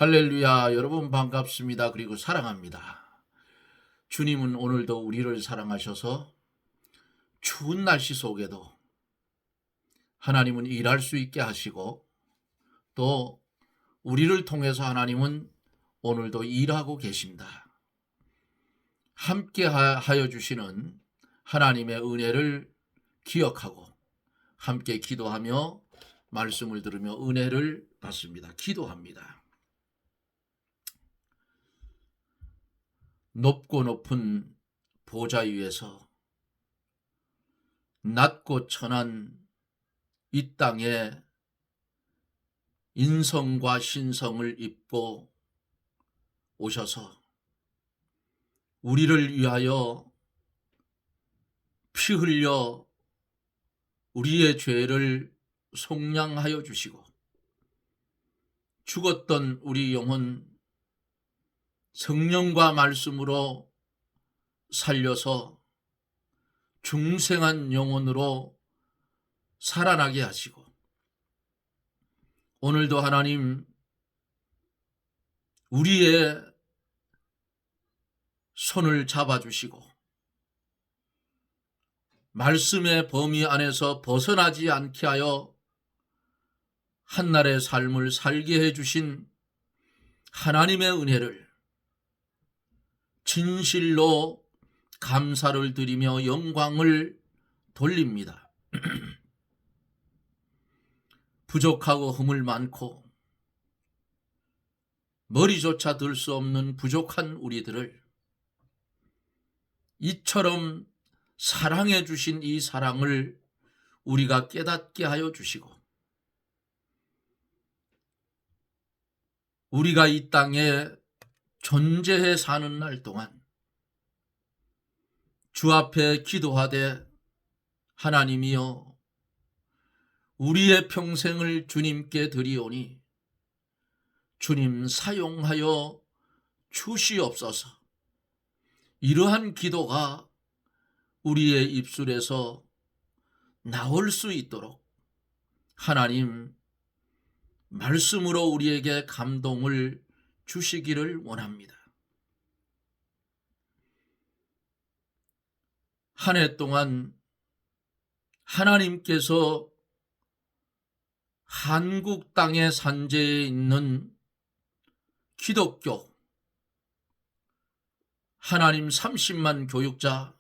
할렐루야, 여러분 반갑습니다. 그리고 사랑합니다. 주님은 오늘도 우리를 사랑하셔서 추운 날씨 속에도 하나님은 일할 수 있게 하시고, 또 우리를 통해서 하나님은 오늘도 일하고 계십니다. 함께 하여 주시는 하나님의 은혜를 기억하고 함께 기도하며 말씀을 들으며 은혜를 받습니다. 기도합니다. 높고 높은 보좌 위에서 낮고 천한 이 땅에 인성과 신성을 입고 오셔서 우리를 위하여 피 흘려 우리의 죄를 속량하여 주시고, 죽었던 우리 영혼 성령과 말씀으로 살려서 중생한 영혼으로 살아나게 하시고, 오늘도 하나님 우리의 손을 잡아주시고 말씀의 범위 안에서 벗어나지 않게 하여 한날의 삶을 살게 해주신 하나님의 은혜를 진실로 감사를 드리며 영광을 돌립니다. 부족하고 허물 많고 머리조차 들 수 없는 부족한 우리들을 이처럼 사랑해 주신 이 사랑을 우리가 깨닫게 하여 주시고, 우리가 이 땅에 존재해 사는 날 동안 주 앞에 기도하되, 하나님이여 우리의 평생을 주님께 드리오니 주님 사용하여 주시옵소서. 이러한 기도가 우리의 입술에서 나올 수 있도록 하나님 말씀으로 우리에게 감동을 주시기를 원합니다. 한 해 동안 하나님께서 한국 땅의 산재에 있는 기독교 하나님 30만 교육자,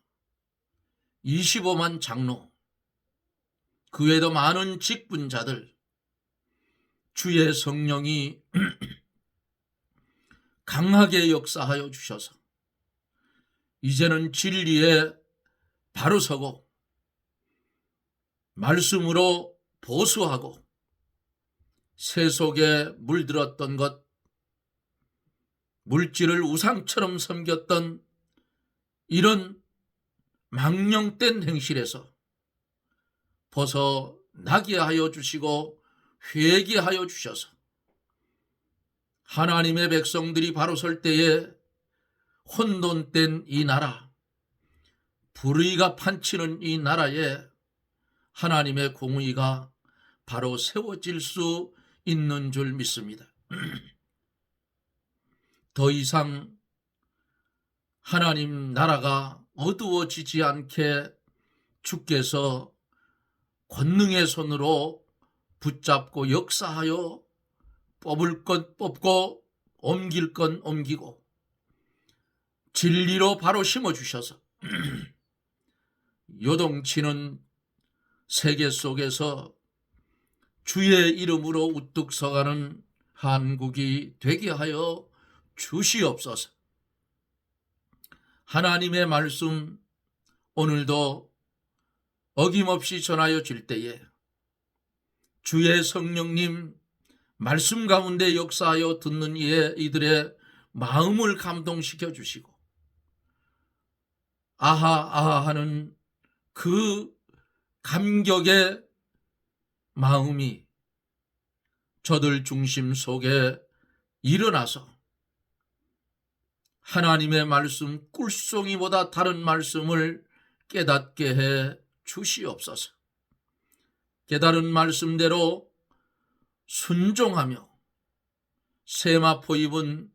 25만 장로, 그 외에도 많은 직분자들, 주의 성령이 강하게 역사하여 주셔서 이제는 진리에 바로 서고 말씀으로 보수하고 새 속에 물들었던 것, 물질을 우상처럼 섬겼던 이런 망령된 행실에서 벗어나게 하여 주시고 회개하여 주셔서 하나님의 백성들이 바로 설 때에 혼돈된 이 나라, 불의가 판치는 이 나라에 하나님의 공의가 바로 세워질 수 있는 줄 믿습니다. 더 이상 하나님 나라가 어두워지지 않게 주께서 권능의 손으로 붙잡고 역사하여 뽑을 것 뽑고 옮길 건 옮기고 진리로 바로 심어주셔서 요동치는 세계 속에서 주의 이름으로 우뚝 서가는 한국이 되게 하여 주시옵소서. 하나님의 말씀 오늘도 어김없이 전하여 질 때에 주의 성령님 말씀 가운데 역사하여 듣는 이들의 마음을 감동시켜 주시고 아하 아하 하는 그 감격의 마음이 저들 중심 속에 일어나서 하나님의 말씀 꿀송이보다 다른 말씀을 깨닫게 해 주시옵소서. 깨달은 말씀대로 순종하며 세마포 입은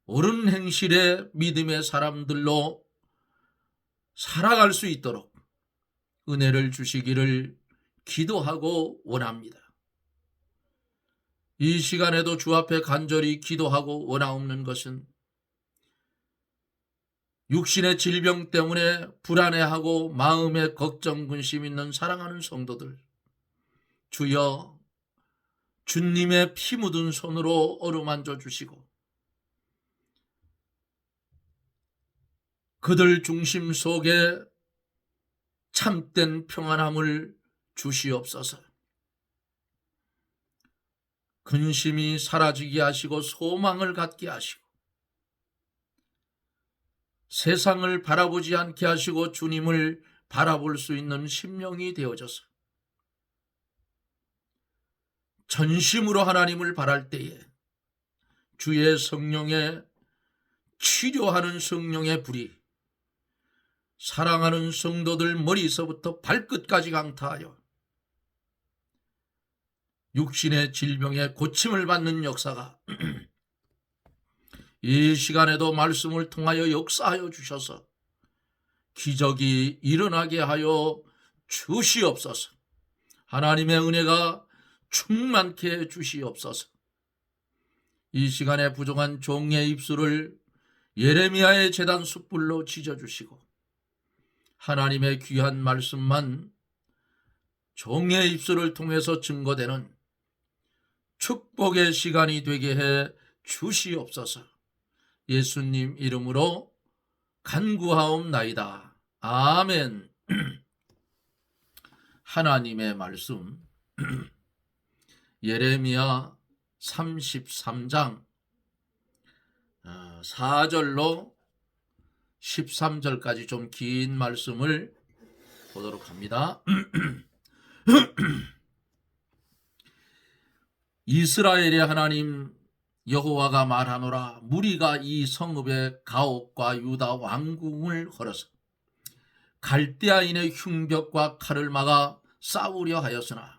옳은 행실의 믿음의 사람들로 살아갈 수 있도록 은혜를 주시기를 기도하고 원합니다. 이 시간에도 주 앞에 간절히 기도하고 원하옵는 것은 육신의 질병 때문에 불안해하고 마음에 걱정 근심 있는 사랑하는 성도들, 주여 주님의 피 묻은 손으로 어루만져 주시고 그들 중심 속에 참된 평안함을 주시옵소서. 근심이 사라지게 하시고 소망을 갖게 하시고 세상을 바라보지 않게 하시고 주님을 바라볼 수 있는 심령이 되어져서 전심으로 하나님을 바랄 때에 주의 성령의 치료하는 성령의 불이 사랑하는 성도들 머리서부터 발끝까지 강타하여 육신의 질병에 고침을 받는 역사가 이 시간에도 말씀을 통하여 역사하여 주셔서 기적이 일어나게 하여 주시옵소서. 하나님의 은혜가 충만케 해 주시옵소서. 이 시간에 부족한 종의 입술을 예레미야의 제단 숯불로 지져주시고 하나님의 귀한 말씀만 종의 입술을 통해서 증거되는 축복의 시간이 되게 해 주시옵소서. 예수님 이름으로 간구하옵나이다. 아멘. 하나님의 말씀 예레미야 33장 4절로 13절까지 좀 긴 말씀을 보도록 합니다. 이스라엘의 하나님 여호와가 말하노라. 무리가 이 성읍의 가옥과 유다 왕궁을 헐어서 갈대아인의 흉벽과 칼을 막아 싸우려 하였으나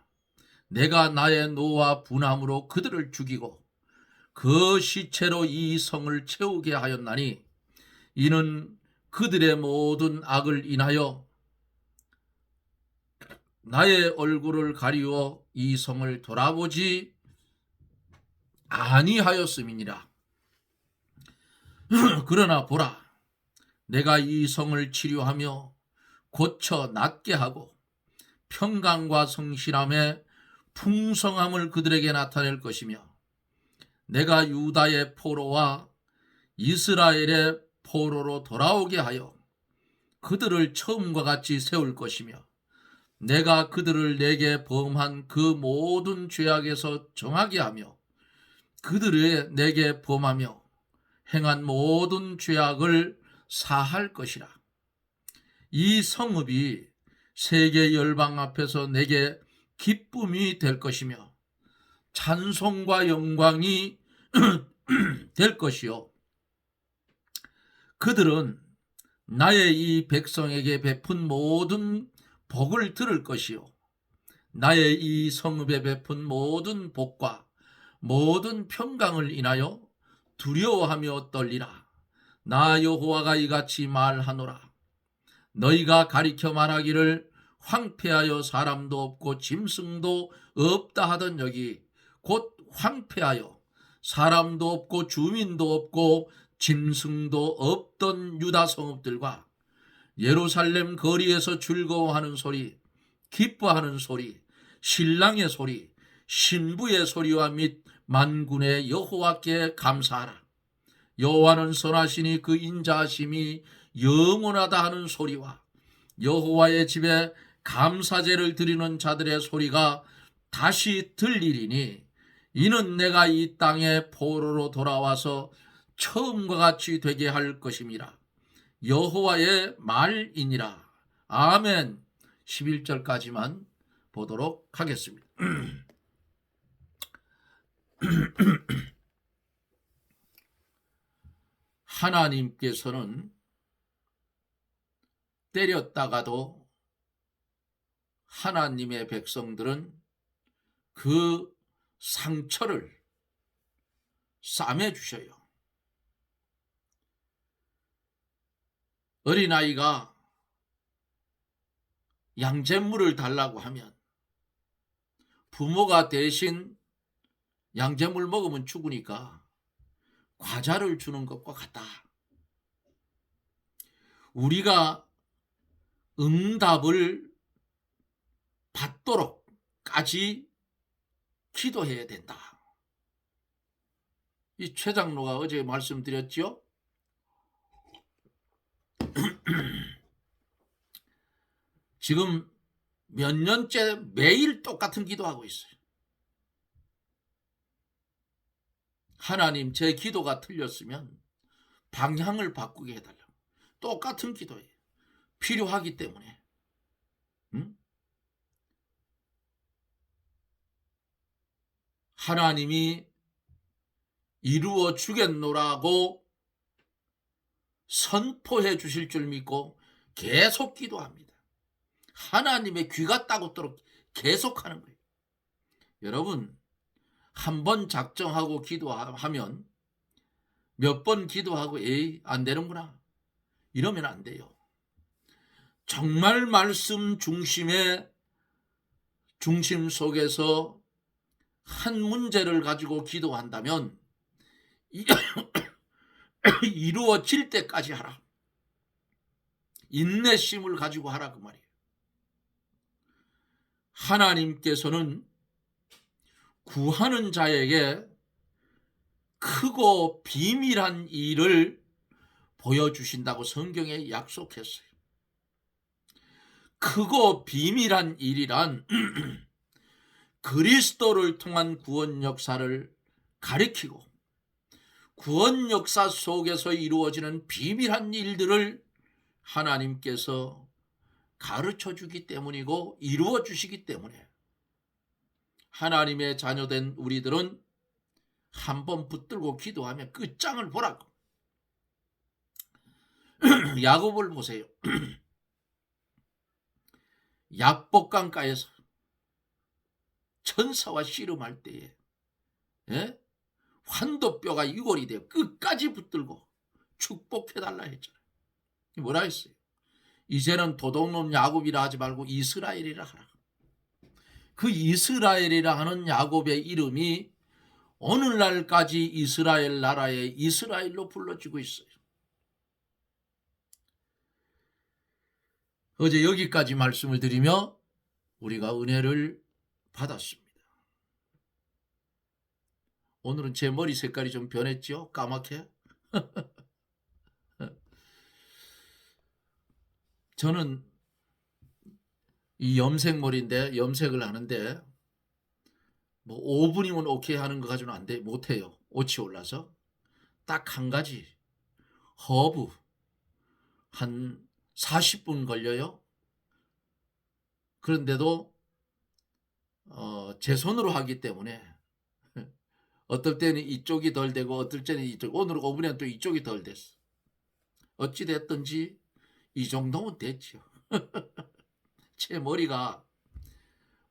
내가 나의 노와 분함으로 그들을 죽이고 그 시체로 이 성을 채우게 하였나니 이는 그들의 모든 악을 인하여 나의 얼굴을 가리워 이 성을 돌아보지 아니하였음이니라. 그러나 보라, 내가 이 성을 치료하며 고쳐 낫게 하고 평강과 성실함의 풍성함을 그들에게 나타낼 것이며 내가 유다의 포로와 이스라엘의 포로로 돌아오게 하여 그들을 처음과 같이 세울 것이며 내가 그들을 내게 범한 그 모든 죄악에서 정하게 하며 그들의 내게 범하며 행한 모든 죄악을 사할 것이라. 이 성읍이 세계 열방 앞에서 내게 기쁨이 될 것이며 찬송과 영광이 될 것이요 그들은 나의 이 백성에게 베푼 모든 복을 들을 것이요 나의 이 성읍에 베푼 모든 복과 모든 평강을 인하여 두려워하며 떨리라. 나 여호와가 이같이 말하노라. 너희가 가리켜 말하기를 황폐하여 사람도 없고 짐승도 없다 하던 여기 곧 황폐하여 사람도 없고 주민도 없고 짐승도 없던 유다 성읍들과 예루살렘 거리에서 즐거워하는 소리, 기뻐하는 소리, 신랑의 소리, 신부의 소리와 및 만군의 여호와께 감사하라. 여호와는 선하시니 그 인자하심이 영원하다 하는 소리와 여호와의 집에 감사제를 드리는 자들의 소리가 다시 들리리니 이는 내가 이 땅에 포로로 돌아와서 처음과 같이 되게 할 것임이라. 여호와의 말이니라. 아멘. 11절까지만 보도록 하겠습니다. 하나님께서는 때렸다가도 하나님의 백성들은 그 상처를 싸매 주셔요. 어린아이가 양잿물을 달라고 하면 부모가 대신 양잿물 먹으면 죽으니까 과자를 주는 것과 같다. 우리가 응답을 받도록까지 기도해야 된다. 이 최 장로가 어제 말씀드렸죠. 지금 몇 년째 매일 똑같은 기도하고 있어요. 하나님, 제 기도가 틀렸으면 방향을 바꾸게 해달라고. 똑같은 기도예요. 필요하기 때문에. 하나님이 이루어 주겠노라고 선포해 주실 줄 믿고 계속 기도합니다. 하나님의 귀가 따갑도록 계속하는 거예요. 여러분, 한 번 작정하고 기도하면 몇 번 기도하고 에이 안 되는구나 이러면 안 돼요. 정말 말씀 중심 속에서 한 문제를 가지고 기도한다면 이루어질 때까지 하라. 인내심을 가지고 하라 그 말이에요. 하나님께서는 구하는 자에게 크고 비밀한 일을 보여주신다고 성경에 약속했어요. 크고 비밀한 일이란 그리스도를 통한 구원 역사를 가리키고 구원 역사 속에서 이루어지는 비밀한 일들을 하나님께서 가르쳐 주기 때문이고 이루어 주시기 때문에 하나님의 자녀된 우리들은 한번 붙들고 기도하면 끝장을 보라고. 야곱을 보세요. 약복강가에서 천사와 씨름할 때에 환도뼈가 이골이 되어 끝까지 붙들고 축복해달라 했잖아요. 뭐라 했어요? 이제는 도둑놈 야곱이라 하지 말고 이스라엘이라 하라. 그 이스라엘이라 하는 야곱의 이름이 오늘날까지 이스라엘 나라의 이스라엘로 불러지고 있어요. 어제 여기까지 말씀을 드리며 우리가 은혜를 받았습니다. 오늘은 제 머리 색깔이 좀 변했죠? 까맣게? 저는 이 염색머리인데 염색을 하는데 뭐 5분이면 오케이 하는 거 가지고는 못해요. 옷이 올라서. 딱 한 가지 허브 한 40분 걸려요. 그런데도 제 손으로 하기 때문에 어떨 때는 이쪽이 덜 되고 어떨 때는 이쪽, 오늘 5분에는 또 이쪽이 덜 됐어. 어찌 됐든지 이 정도면 됐죠. 제 머리가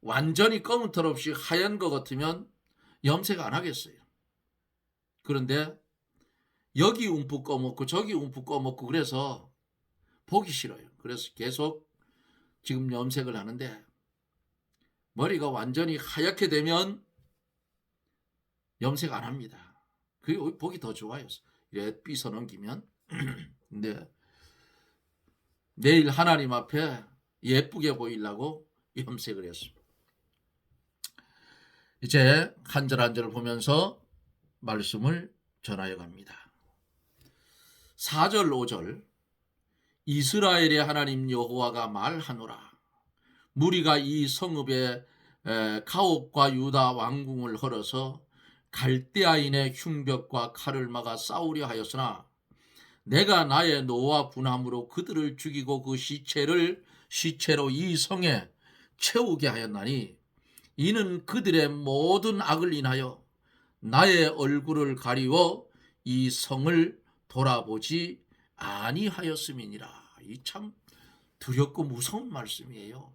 완전히 검은 털 없이 하얀 것 같으면 염색 안 하겠어요. 그런데 여기 움푹 꺼먹고 저기 움푹 꺼먹고 그래서 보기 싫어요. 그래서 계속 지금 염색을 하는데 머리가 완전히 하얗게 되면 염색 안 합니다. 그게 보기 더 좋아요. 이렇게 빗어 넘기면. 근데 내일 하나님 앞에 예쁘게 보이려고 염색을 했습니다. 이제 한 절 한 절을 보면서 말씀을 전하여 갑니다. 4절 5절 이스라엘의 하나님 여호와가 말하노라. 무리가 이 성읍에 가옥과 유다 왕궁을 헐어서 갈대아인의 흉벽과 칼을 막아 싸우려 하였으나 내가 나의 노와 분함으로 그들을 죽이고 그 시체로 이 성에 채우게 하였나니 이는 그들의 모든 악을 인하여 나의 얼굴을 가리워 이 성을 돌아보지 아니하였음이니라. 이 참 두렵고 무서운 말씀이에요.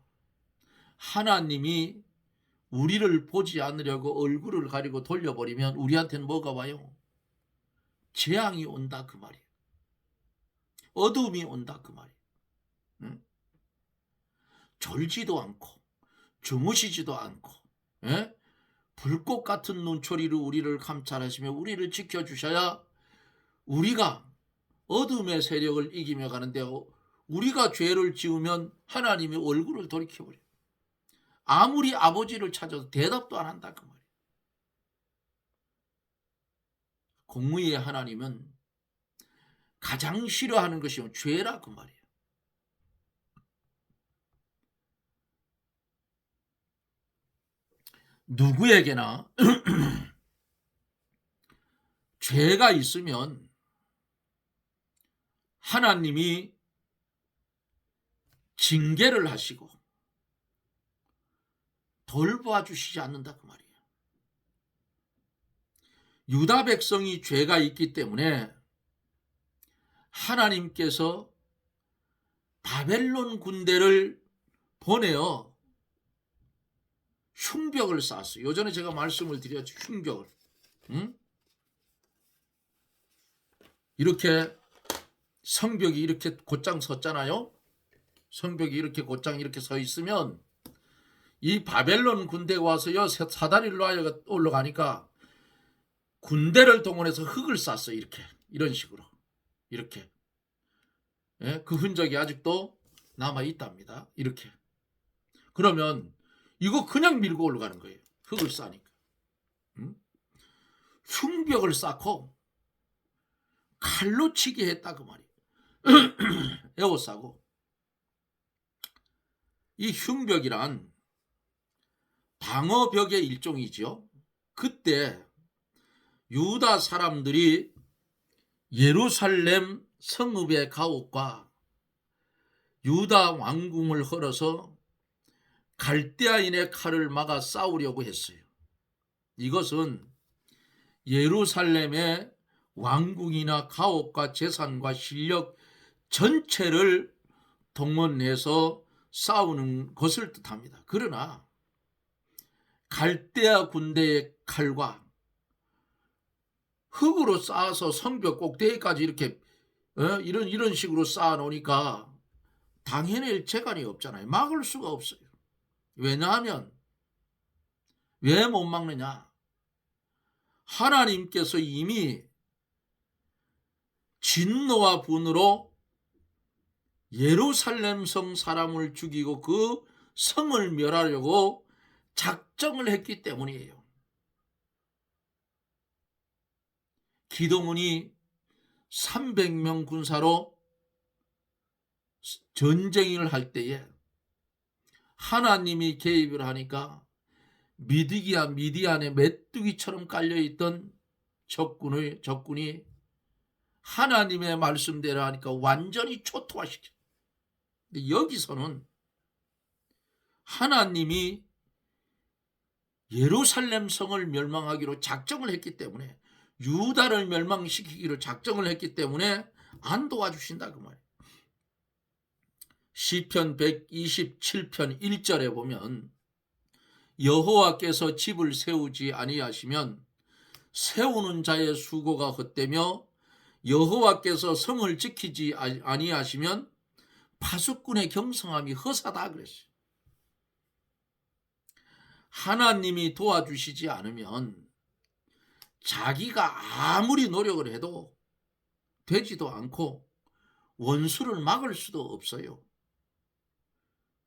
하나님이 우리를 보지 않으려고 얼굴을 가리고 돌려버리면 우리한테는 뭐가 와요? 재앙이 온다 그 말이에요. 어두움이 온다 그 말이에요. 응? 졸지도 않고 주무시지도 않고, 예? 불꽃 같은 눈초리로 우리를 감찰하시며 우리를 지켜주셔야 우리가 어둠의 세력을 이기며 가는데, 우리가 죄를 지으면 하나님이 얼굴을 돌이켜버려요. 아무리 아버지를 찾아도 대답도 안 한다 그 말이에요. 공의의 하나님은 가장 싫어하는 것이 죄라 그 말이에요. 누구에게나 죄가 있으면 하나님이 징계를 하시고 돌봐주시지 않는다 그 말이에요. 유다 백성이 죄가 있기 때문에 하나님께서 바벨론 군대를 보내어 흉벽을 쌓았어요. 요전에 제가 말씀을 드렸죠. 흉벽을. 응? 이렇게 성벽이 이렇게 곧장 섰잖아요. 성벽이 이렇게 곧장 이렇게 서 있으면 이 바벨론 군대가 와서요 사다리로 올라가니까 군대를 동원해서 흙을 쌌어요. 이런 식으로 이렇게. 예, 그 흔적이 아직도 남아 있답니다. 이렇게. 그러면 이거 그냥 밀고 올라가는 거예요. 흙을 싸니까. 흉벽을 쌓고 칼로 치게 했다 그 말이에요. 에워싸고. 이 흉벽이란 방어벽의 일종이죠. 그때 유다 사람들이 예루살렘 성읍의 가옥과 유다 왕궁을 헐어서 갈대아인의 칼을 막아 싸우려고 했어요. 이것은 예루살렘의 왕궁이나 가옥과 재산과 실력 전체를 동원해서 싸우는 것을 뜻합니다. 그러나 갈대아 군대의 칼과 흙으로 쌓아서 성벽 꼭대기까지 이렇게 이런 식으로 쌓아 놓으니까 당해낼 재간이 없잖아요. 막을 수가 없어요. 왜냐하면 왜 못 막느냐? 하나님께서 이미 진노와 분으로 예루살렘 성 사람을 죽이고 그 성을 멸하려고 작정을 했기 때문이에요. 기드온이 300명 군사로 전쟁을 할 때에 하나님이 개입을 하니까 미디안의 메뚜기처럼 깔려있던 적군이 하나님의 말씀대로 하니까 완전히 초토화시켜. 근데 여기서는 하나님이 예루살렘 성을 멸망하기로 작정을 했기 때문에, 유다를 멸망시키기로 작정을 했기 때문에 안 도와주신다 그 말이에요. 시편 127편 1절에 보면 여호와께서 집을 세우지 아니하시면 세우는 자의 수고가 헛되며 여호와께서 성을 지키지 아니하시면 파수꾼의 경성함이 허사다 그랬어요. 하나님이 도와주시지 않으면 자기가 아무리 노력을 해도 되지도 않고 원수를 막을 수도 없어요.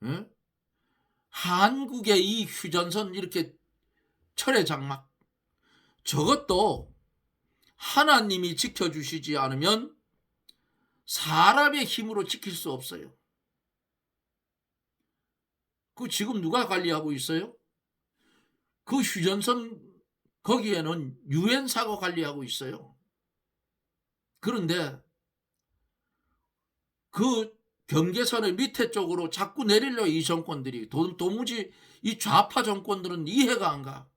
응? 한국의 이 휴전선 이렇게 철의 장막, 저것도 하나님이 지켜주시지 않으면 사람의 힘으로 지킬 수 없어요. 그 지금 누가 관리하고 있어요? 그 휴전선 거기에는 유엔사가 관리하고 있어요. 그런데 그 경계선의 밑에 쪽으로 자꾸 내리려 이 정권들이 도무지 이 좌파 정권들은 이해가 안 가.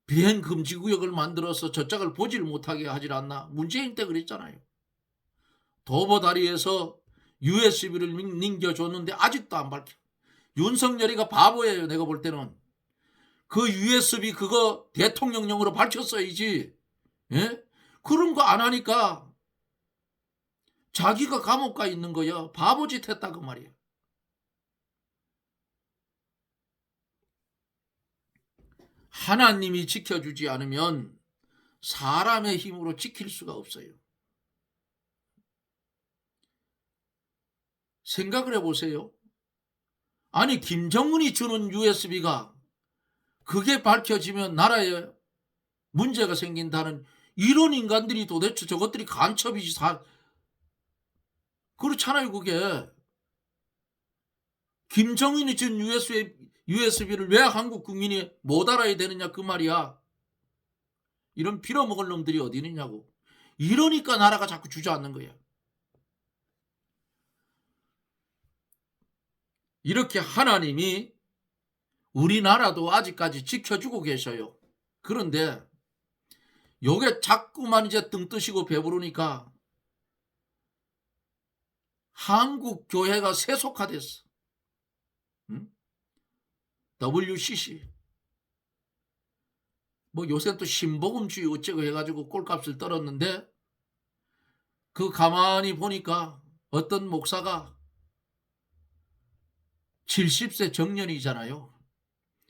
비행 금지 구역을 만들어서 저짝을 보질 못하게 하질 않나? 문재인 때 그랬잖아요. 도보 다리에서 USB를 넘겨줬는데 아직도 안 밝혀. 윤석열이가 바보예요. 내가 볼 때는 그 USB 그거 대통령령으로 밝혔어야지. 예? 그런 거 안 하니까 자기가 감옥 가 있는 거야. 바보짓 했다 그 말이야. 하나님이 지켜주지 않으면 사람의 힘으로 지킬 수가 없어요. 생각을 해보세요. 아니 김정은이 주는 USB가 그게 밝혀지면 나라에 문제가 생긴다는 이런 인간들이 도대체 저것들이 간첩이지 그렇잖아요. 그게 김정은이 준 USB를 왜 한국 국민이 못 알아야 되느냐 그 말이야. 이런 빌어먹을 놈들이 어디 있느냐고. 이러니까 나라가 자꾸 주저앉는 거야. 이렇게 하나님이 우리나라도 아직까지 지켜주고 계셔요. 그런데 요게 자꾸만 이제 등 뜨시고 배부르니까 한국 교회가 세속화됐어. 응? WCC 뭐 요새 또 신복음주의 어쩌고 해가지고 꼴값을 떨었는데 그 가만히 보니까 어떤 목사가 70세 정년이잖아요.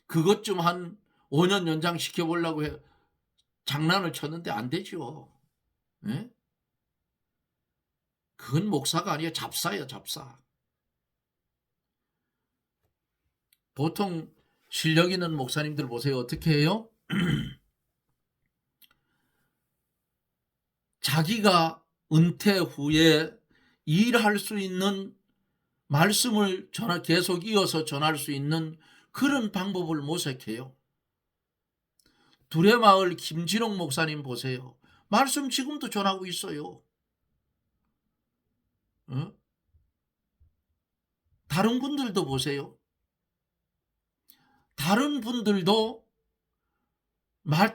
그것 좀 한 5년 연장시켜보려고 장난을 쳤는데 안 되죠. 예? 그건 목사가 아니에요. 잡사예요. 잡사. 보통 실력 있는 목사님들 보세요. 어떻게 해요? 자기가 은퇴 후에 일할 수 있는 말씀을 계속 이어서 전할 수 있는 그런 방법을 모색해요. 두레마을 김진홍 목사님 보세요. 말씀 지금도 전하고 있어요. 어? 다른 분들도 보세요. 다른 분들도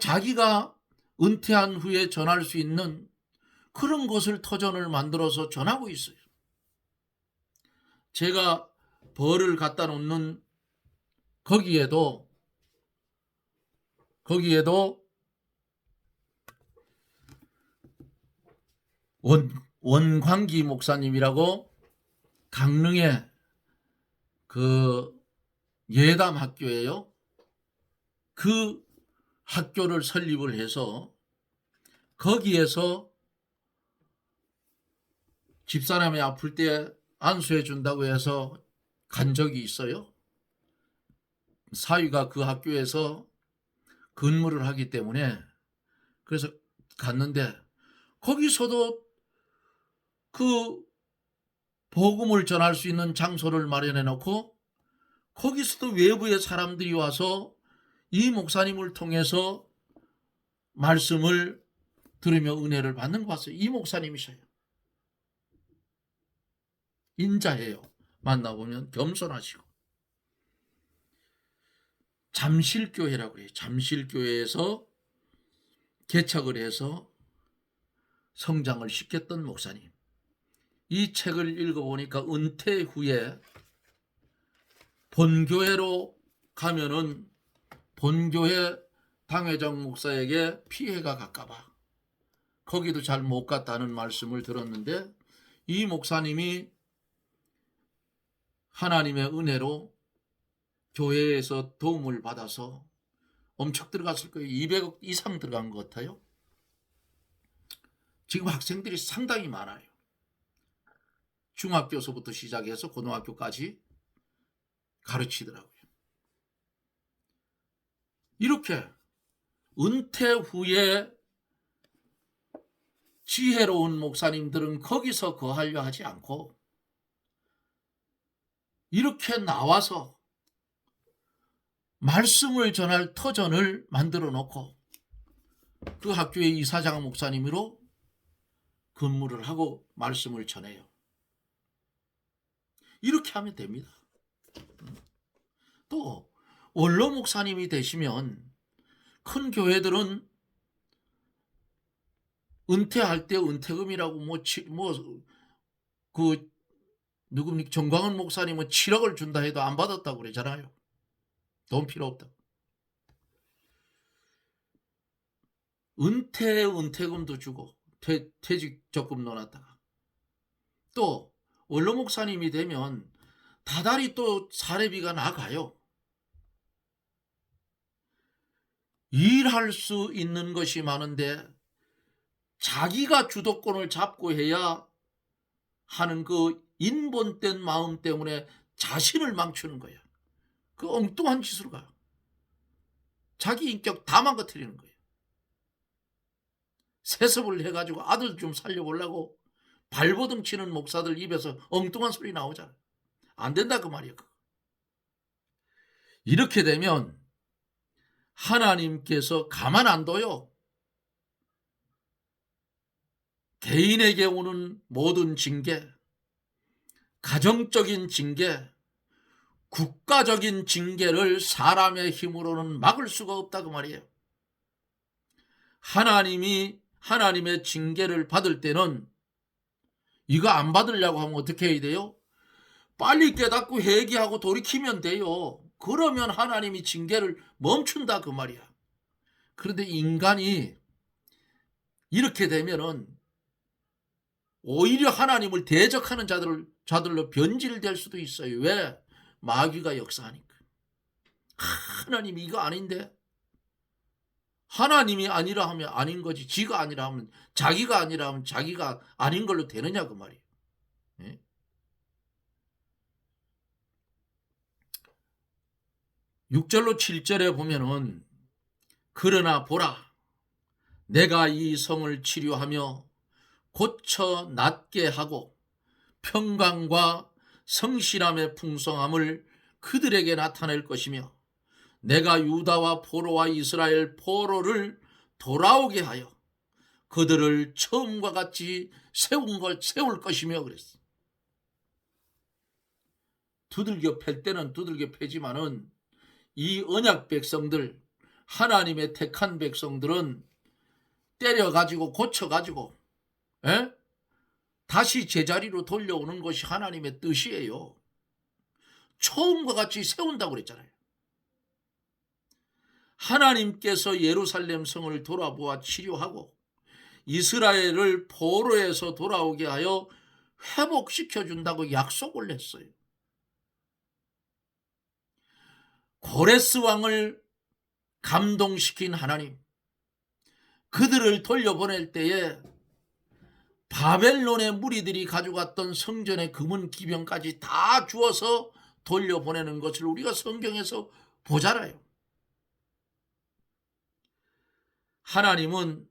자기가 은퇴한 후에 전할 수 있는 그런 것을 터전을 만들어서 전하고 있어요. 제가 벌을 갖다 놓는 거기에도 원광기 목사님이라고 강릉에 그 예담 학교예요. 그 학교를 설립을 해서 거기에서 집사람이 아플 때 안수해 준다고 해서 간 적이 있어요. 사위가 그 학교에서 근무를 하기 때문에 그래서 갔는데 거기서도 그 복음을 전할 수 있는 장소를 마련해 놓고 거기서도 외부의 사람들이 와서 이 목사님을 통해서 말씀을 들으며 은혜를 받는 것 같아요. 이 목사님이셔요. 인자해요. 만나보면 겸손하시고. 잠실교회라고 해요. 잠실교회에서 개척을 해서 성장을 시켰던 목사님. 이 책을 읽어보니까 은퇴 후에 본교회로 가면은 본교회 당회장 목사에게 피해가 갈까봐 거기도 잘 못 갔다는 말씀을 들었는데 이 목사님이 하나님의 은혜로 교회에서 도움을 받아서 엄청 들어갔을 거예요. 200억 이상 들어간 것 같아요. 지금 학생들이 상당히 많아요. 중학교서부터 시작해서 고등학교까지 가르치더라고요. 이렇게 은퇴 후에 지혜로운 목사님들은 거기서 거하려 하지 않고 이렇게 나와서 말씀을 전할 터전을 만들어 놓고 그 학교의 이사장 목사님으로 근무를 하고 말씀을 전해요. 이렇게 하면 됩니다. 또 원로 목사님이 되시면 큰 교회들은 은퇴할 때 은퇴금이라고 누굽니까 정광훈 목사님은 7억을 준다 해도 안 받았다고 그러잖아요. 돈 필요 없다. 은퇴금도 주고 퇴직 적금 넣어놨다가 또 원로 목사님이 되면 다달이 또 사례비가 나가요. 일할 수 있는 것이 많은데 자기가 주도권을 잡고 해야 하는 그 인본된 마음 때문에 자신을 망치는 거야. 그 엉뚱한 짓으로 가요. 자기 인격 다 망가뜨리는 거예요. 세습을 해가지고 아들 좀 살려보려고 발버둥 치는 목사들 입에서 엉뚱한 소리 나오잖아요. 안 된다 그 말이에요. 이렇게 되면 하나님께서 가만 안 둬요. 개인에게 오는 모든 징계, 가정적인 징계, 국가적인 징계를 사람의 힘으로는 막을 수가 없다 그 말이에요. 하나님의 징계를 받을 때는 이거 안 받으려고 하면 어떻게 해야 돼요? 빨리 깨닫고 회개하고 돌이키면 돼요. 그러면 하나님이 징계를 멈춘다 그 말이야. 그런데 인간이 이렇게 되면은 오히려 하나님을 대적하는 자들로 변질될 수도 있어요. 왜? 마귀가 역사하니까. 하나님이 이거 아닌데? 하나님이 아니라 하면 아닌 거지. 지가 아니라 하면 자기가 아니라 하면 자기가 아닌 걸로 되느냐 그 말이에요. 예? 6절로 7절에 보면은 그러나 보라 내가 이 성을 치료하며 고쳐 낫게 하고 평강과 성실함의 풍성함을 그들에게 나타낼 것이며 내가 유다와 포로와 이스라엘 포로를 돌아오게 하여 그들을 처음과 같이 세울 것이며 그랬어. 두들겨 팰 때는 두들겨 패지만은 이 언약 백성들, 하나님의 택한 백성들은 때려가지고 고쳐가지고 다시 제자리로 돌려오는 것이 하나님의 뜻이에요. 처음과 같이 세운다고 그랬잖아요. 하나님께서 예루살렘 성을 돌아보아 치료하고 이스라엘을 포로에서 돌아오게 하여 회복시켜준다고 약속을 했어요. 고레스 왕을 감동시킨 하나님, 그들을 돌려보낼 때에 바벨론의 무리들이 가져갔던 성전의 금은 기병까지 다 주어서 돌려보내는 것을 우리가 성경에서 보잖아요. 하나님은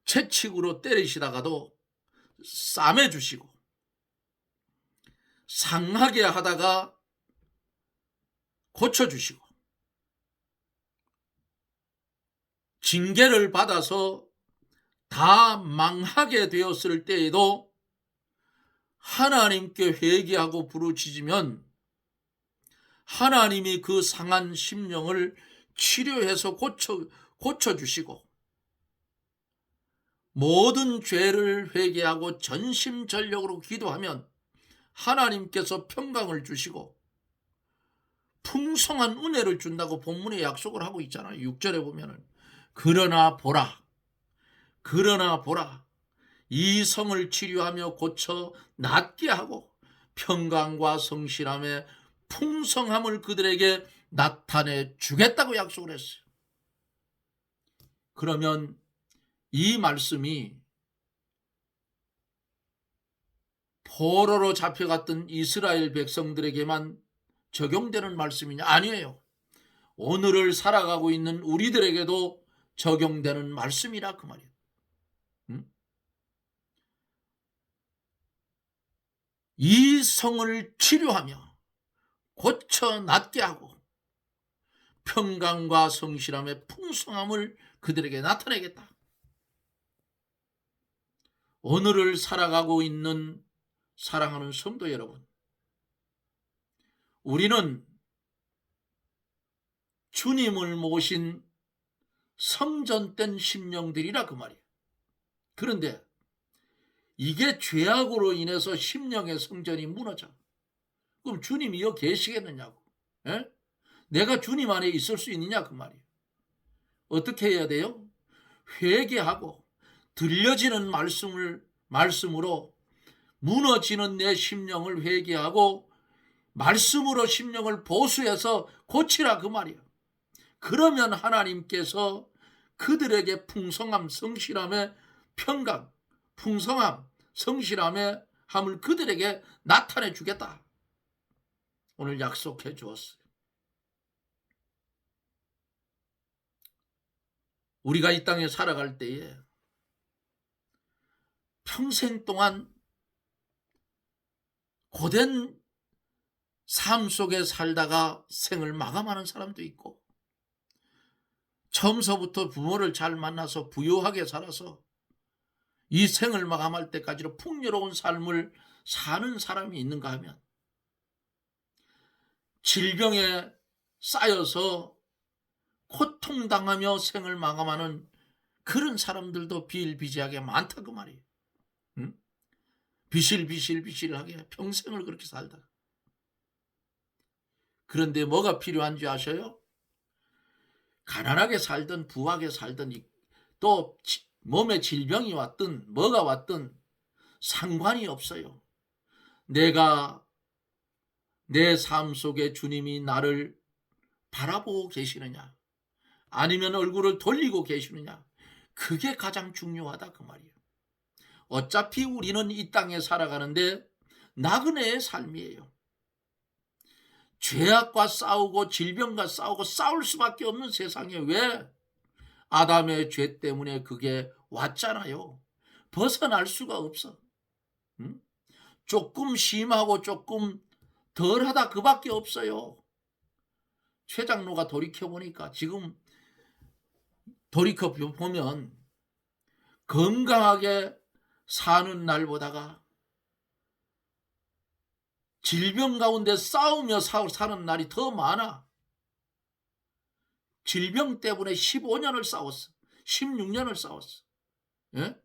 채찍으로 때리시다가도 싸매주시고 상하게 하다가 고쳐주시고 징계를 받아서 다 망하게 되었을 때에도 하나님께 회개하고 부르짖으면 하나님이 그 상한 심령을 치료해서 고쳐주시고 모든 죄를 회개하고 전심전력으로 기도하면 하나님께서 평강을 주시고 풍성한 은혜를 준다고 본문에 약속을 하고 있잖아요. 6절에 보면은 그러나 보라 이 성을 치료하며 고쳐 낫게 하고 평강과 성실함의 풍성함을 그들에게 나타내 주겠다고 약속을 했어요. 그러면 이 말씀이 포로로 잡혀갔던 이스라엘 백성들에게만 적용되는 말씀이냐? 아니에요. 오늘을 살아가고 있는 우리들에게도 적용되는 말씀이라 그 말이에요. 이 성을 치료하며 고쳐 낫게 하고 평강과 성실함의 풍성함을 그들에게 나타내겠다. 오늘을 살아가고 있는 사랑하는 성도 여러분, 우리는 주님을 모신 성전된 심령들이라 그 말이에요. 그런데 이게 죄악으로 인해서 심령의 성전이 무너져. 그럼 주님이 여기 계시겠느냐고. 에? 내가 주님 안에 있을 수 있느냐 그 말이에요. 어떻게 해야 돼요? 회개하고 들려지는 말씀으로 무너지는 내 심령을 회개하고 말씀으로 심령을 보수해서 고치라 그 말이야. 그러면 하나님께서 그들에게 풍성함, 성실함의 평강, 풍성함, 성실함의 함을 그들에게 나타내 주겠다. 오늘 약속해 주었어요. 우리가 이 땅에 살아갈 때에 평생 동안 고된 삶 속에 살다가 생을 마감하는 사람도 있고, 처음서부터 부모를 잘 만나서 부유하게 살아서 이 생을 마감할 때까지로 풍요로운 삶을 사는 사람이 있는가 하면, 질병에 쌓여서 고통당하며 생을 마감하는 그런 사람들도 비일비재하게 많다 그 말이에요. 응? 비실비실하게 평생을 그렇게 살다. 그런데 뭐가 필요한지 아셔요? 가난하게 살든 부하게 살든 또 몸에 질병이 왔든 뭐가 왔든 상관이 없어요. 내가 내 삶 속에 주님이 나를 바라보고 계시느냐, 아니면 얼굴을 돌리고 계시느냐, 그게 가장 중요하다 그 말이에요. 어차피 우리는 이 땅에 살아가는데 나그네의 삶이에요. 죄악과 싸우고 질병과 싸우고 싸울 수밖에 없는 세상에 왜 아담의 죄 때문에 그게 왔잖아요. 벗어날 수가 없어. 응? 조금 심하고 조금 덜하다 그밖에 없어요. 최 장로가 돌이켜보니까 지금 돌이켜보면 건강하게 사는 날보다가 질병 가운데 싸우며 사는 날이 더 많아. 질병 때문에 15년을 싸웠어. 16년을 싸웠어. 예?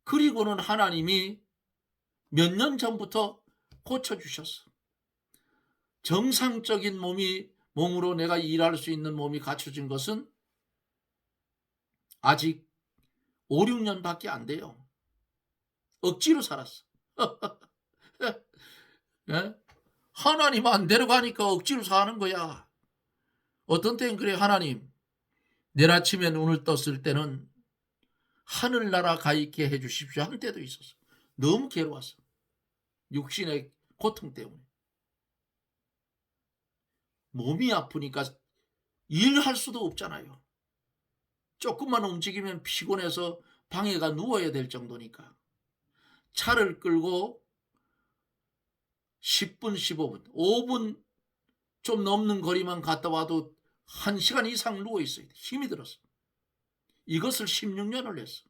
그리고는 하나님이 몇 년 전부터 고쳐주셨어. 정상적인 몸으로 내가 일할 수 있는 몸이 갖춰진 것은 아직 5, 6년밖에 안 돼요. 억지로 살았어. 예? 하나님 안 데려가니까 억지로 사는 거야. 어떤 때는 그래, 하나님 내일 아침에 눈을 떴을 때는 하늘나라 가 있게 해주십시오 한 때도 있었어. 너무 괴로웠어. 육신의 고통 때문에. 몸이 아프니까 일할 수도 없잖아요. 조금만 움직이면 피곤해서 방에가 누워야 될 정도니까 차를 끌고 10분, 15분, 5분 좀 넘는 거리만 갔다 와도 1시간 이상 누워 있어야 돼. 힘이 들었어. 이것을 16년을 했어.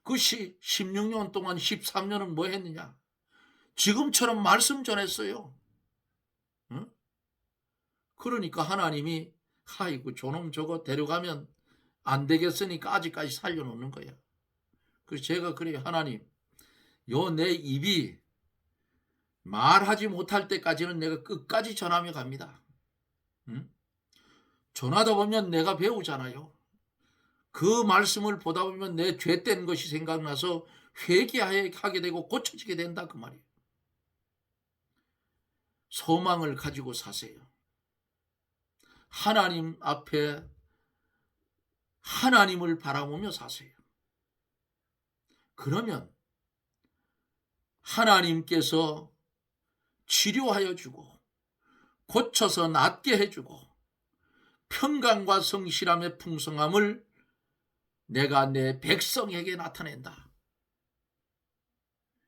그 16년 동안 13년은 뭐 했느냐? 지금처럼 말씀 전했어요. 응? 그러니까 하나님이 아이고 저놈 저거 데려가면 안 되겠으니까 아직까지 살려놓는 거야. 그래서 제가 그래요. 하나님, 요 내 입이 말하지 못할 때까지는 내가 끝까지 전하며 갑니다. 응? 전하다 보면 내가 배우잖아요. 그 말씀을 보다 보면 내 죄된 것이 생각나서 회개하게 되고 고쳐지게 된다 그 말이에요. 소망을 가지고 사세요. 하나님 앞에 하나님을 바라보며 사세요. 그러면 하나님께서 치료하여 주고 고쳐서 낫게 해주고 평강과 성실함의 풍성함을 내가 내 백성에게 나타낸다.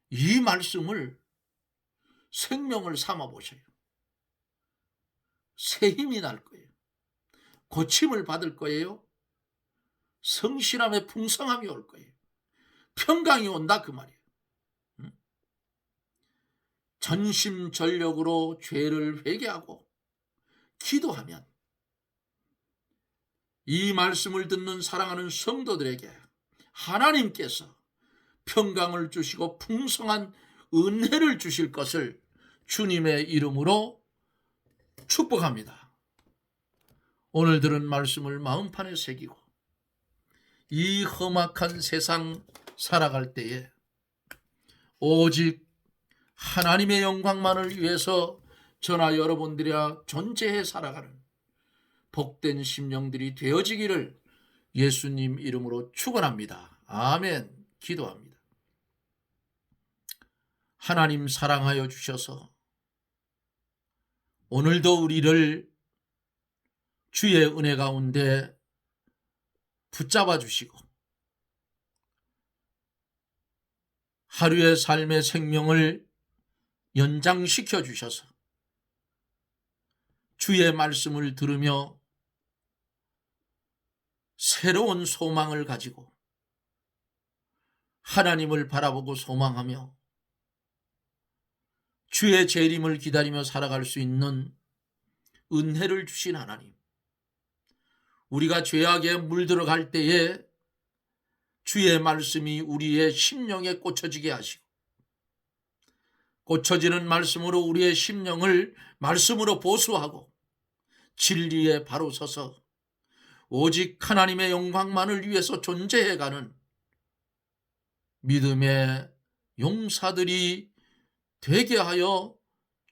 이 말씀을 생명을 삼아 보셔요. 새 힘이 날 거예요. 고침을 받을 거예요. 성실함의 풍성함이 올 거예요. 평강이 온다 그 말이에요. 전심전력으로 죄를 회개하고 기도하면 이 말씀을 듣는 사랑하는 성도들에게 하나님께서 평강을 주시고 풍성한 은혜를 주실 것을 주님의 이름으로 축복합니다. 오늘 들은 말씀을 마음판에 새기고 이 험악한 세상 살아갈 때에 오직 하나님의 영광만을 위해서 저나 여러분들이야 존재해 살아가는 복된 심령들이 되어지기를 예수님 이름으로 축원합니다. 아멘. 기도합니다. 하나님 사랑하여 주셔서 오늘도 우리를 주의 은혜 가운데 붙잡아 주시고 하루의 삶의 생명을 연장시켜 주셔서 주의 말씀을 들으며 새로운 소망을 가지고 하나님을 바라보고 소망하며 주의 재림을 기다리며 살아갈 수 있는 은혜를 주신 하나님, 우리가 죄악에 물들어갈 때에 주의 말씀이 우리의 심령에 꽂혀지게 하시고 꽂혀지는 말씀으로 우리의 심령을 말씀으로 보수하고 진리에 바로 서서 오직 하나님의 영광만을 위해서 존재해가는 믿음의 용사들이 되게 하여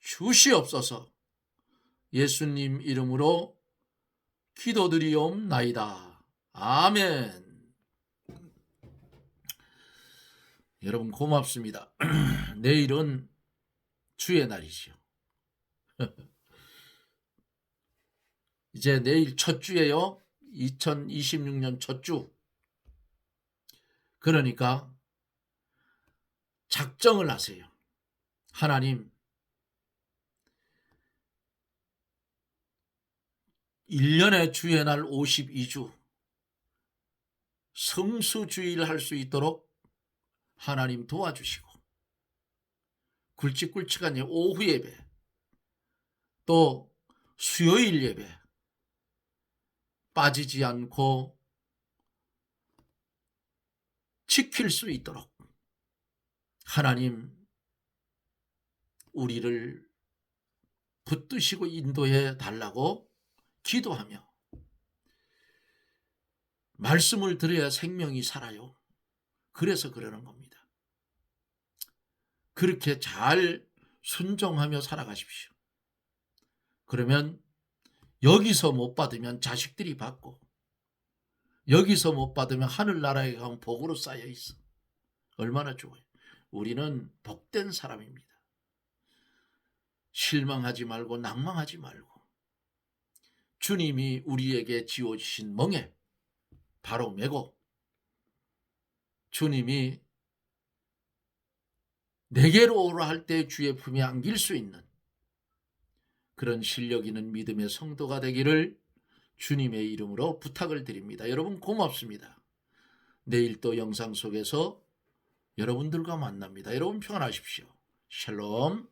주시옵소서. 예수님 이름으로 기도드리옵나이다. 아멘. 여러분 고맙습니다. 내일은 주의 날이지요. 이제 내일 첫 주예요. 2026년 첫 주. 그러니까 작정을 하세요. 하나님, 1년의 주의 날 52주 성수주의를 할 수 있도록 하나님 도와주시고 굵직굵직한 오후 예배 또 수요일 예배 빠지지 않고 지킬 수 있도록 하나님 우리를 붙드시고 인도해 달라고 기도하며 말씀을 들어야 생명이 살아요. 그래서 그러는 겁니다. 그렇게 잘 순종하며 살아가십시오. 그러면 여기서 못 받으면 자식들이 받고 여기서 못 받으면 하늘나라에 가면 복으로 쌓여 있어. 얼마나 좋아요. 우리는 복된 사람입니다. 실망하지 말고 낭망하지 말고 주님이 우리에게 지어주신 멍에 바로 메고 주님이 내게로 오라 할 때 주의 품에 안길 수 있는 그런 실력 있는 믿음의 성도가 되기를 주님의 이름으로 부탁을 드립니다. 여러분 고맙습니다. 내일 또 영상 속에서 여러분들과 만납니다. 여러분 평안하십시오. 샬롬.